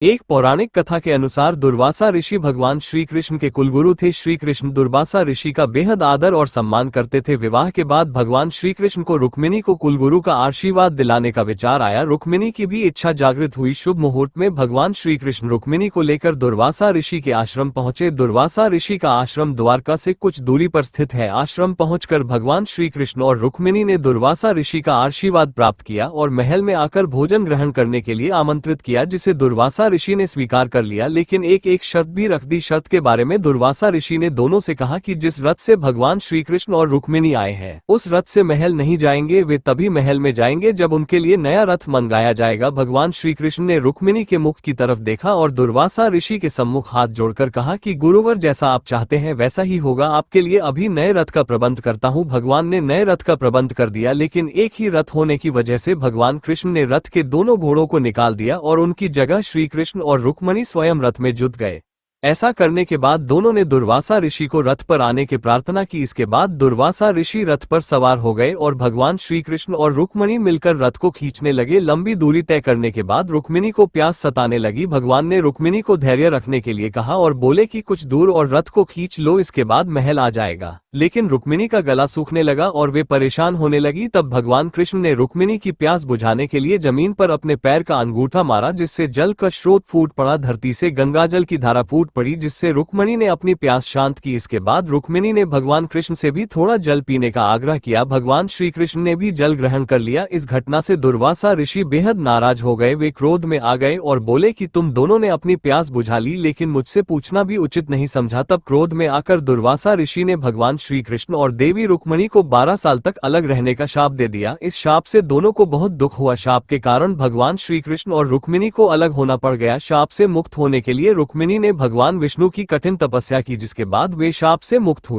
एक पौराणिक कथा के अनुसार दुर्वासा ऋषि भगवान श्री कृष्ण के कुलगुरु थे। श्री कृष्ण दुर्वासा ऋषि का बेहद आदर और सम्मान करते थे। विवाह के बाद भगवान श्री कृष्ण को रुक्मिणी को कुलगुरु का आशीर्वाद दिलाने का विचार आया। रुक्मिणी की भी इच्छा जागृत हुई। शुभ मुहूर्त में भगवान श्री कृष्ण रुक्मिणी को लेकर दुर्वासा ऋषि के आश्रम पहुंचे। दुर्वासा ऋषि का आश्रम द्वारका से कुछ दूरी पर स्थित है। आश्रम पहुंचकर भगवान श्री कृष्ण और रुक्मिणी ने दुर्वासा ऋषि का आशीर्वाद प्राप्त किया और महल में आकर भोजन ग्रहण करने के लिए आमंत्रित किया, जिसे दुर्वासा ऋषि ने स्वीकार कर लिया। लेकिन एक शर्त भी रख दी। शर्त के बारे में दुर्वासा ऋषि ने दोनों से कहा कि जिस रथ से भगवान श्री कृष्ण और रुक्मिणी आए हैं उस रथ से महल नहीं जाएंगे। वे तभी महल में जाएंगे जब उनके लिए नया रथ मंगाया जाएगा। भगवान श्री कृष्ण ने रुक्मिणी के मुख की तरफ देखा और दुर्वासा ऋषि के सम्मुख हाथ जोड़कर कहा कि गुरुवर, जैसा आप चाहते हैं वैसा ही होगा। आपके लिए अभी नए रथ का प्रबंध करता हूँ। भगवान ने नए रथ का प्रबंध कर दिया, लेकिन एक ही रथ होने की वजह से भगवान कृष्ण ने रथ के दोनों घोड़ों को निकाल दिया और उनकी जगह श्री कृष्ण और रुक्मिणी स्वयं रथ में जुट गए। ऐसा करने के बाद दोनों ने दुर्वासा ऋषि को रथ पर आने की प्रार्थना की। इसके बाद दुर्वासा ऋषि रथ पर सवार हो गए और भगवान श्री कृष्ण और रुक्मिणी मिलकर रथ को खींचने लगे। लंबी दूरी तय करने के बाद रुक्मिणी को प्यास सताने लगी। भगवान ने रुक्मिणी को धैर्य रखने के लिए कहा और बोले कि कुछ दूर और रथ को खींच लो, इसके बाद महल आ जाएगा। लेकिन रुक्मिणी का गला सूखने लगा और वे परेशान होने लगी। तब भगवान कृष्ण ने रुक्मिणी की प्यास बुझाने के लिए जमीन पर अपने पैर का अंगूठा मारा, जिससे जल का स्रोत फूट पड़ा। धरती से गंगाजल की धारा फूट पड़ी, जिससे रुक्मिणी ने अपनी प्यास शांत की। इसके बाद रुक्मिणी ने भगवान कृष्ण से भी थोड़ा जल पीने का आग्रह किया। भगवान श्री कृष्ण ने भी जल ग्रहण कर लिया। इस घटना से दुर्वासा ऋषि बेहद नाराज हो गए। वे क्रोध में आ गए और बोले कि तुम दोनों ने अपनी प्यास बुझा ली, लेकिन मुझसे पूछना भी उचित नहीं समझा। तब क्रोध में आकर दुर्वासा ऋषि ने भगवान श्री कृष्ण और देवी रुक्मिणी को 12 साल तक अलग रहने का शाप दे दिया। इस शाप से दोनों को बहुत दुख हुआ। शाप के कारण भगवान श्री कृष्ण और रुक्मिणी को अलग होना पड़ गया। शाप से मुक्त होने के लिए रुक्मिणी ने भगवान विष्णु की कठिन तपस्या की, जिसके बाद वे शाप से मुक्त हुई।